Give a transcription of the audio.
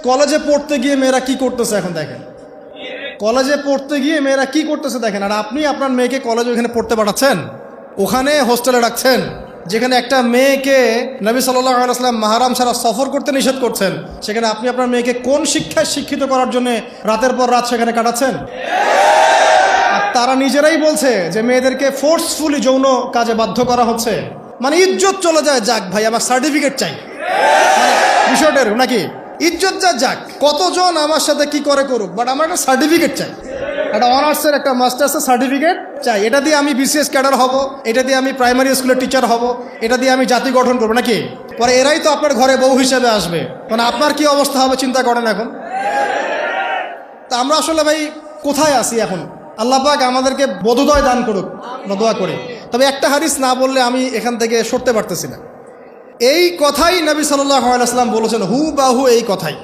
কলেজে পড়তে গিয়ে মেয়েরা কি করতেছে এখন দেখেন, কলেজে পড়তে গিয়ে মেয়েরা কি করতেছে দেখেন। আর আপনি আপনার মেয়েকে কলেজে ওখানে পড়তে পাঠাচ্ছেন, ওখানে হোস্টেলে রাখছেন, যেখানে একটা মেয়েকে নবী সাল্লাল্লাহু আলাইহি ওয়াসাল্লাম মাহরাম ছাড়া সফর করতে নিষেধ করছেন, সেখানে আপনি আপনার মেয়েকে কোন শিক্ষায় শিক্ষিত করার জন্য রাতের পর রাত সেখানে কাটাচ্ছেন? আর তারা নিজেরাই বলছে যে মেয়েদেরকে ফোর্সফুলি যৌন কাজে বাধ্য করা হচ্ছে। মানে ইজ্জত চলে যায়, যাক ভাই আমার সার্টিফিকেট চাই, মানে বিষয়টা এরকম নাকি? ইজ্জত যাক, কতজন আমার সাথে কি করে করুক, বাট আমার একটা সার্টিফিকেট চাই, একটা অনার্সের একটা মাস্টার্সের সার্টিফিকেট চাই। এটা দিয়ে আমি বিসিএস ক্যাডার হব, এটা দিয়ে আমি প্রাইমারি স্কুলের টিচার হব, এটা দিয়ে আমি জাতি গঠন করবো নাকি? পরে এরাই তো আপনার ঘরে বউ হিসেবে আসবে, মানে আপনার কি অবস্থা হবে চিন্তা করেন এখন। তা আমরা আসলে ভাই কোথায় আছি এখন? আল্লাহ পাক আমাদেরকে বোধোদয় দান করুক, আমরা দোয়া করি। তবে একটা হাদিস না বললে আমি এখান থেকে সরতে পারতেছি না। এই কথাই নবী সাল্লাল্লাহু আলাইহি ওয়াসাল্লাম বলেছেন, হুবাহু এই কথাই।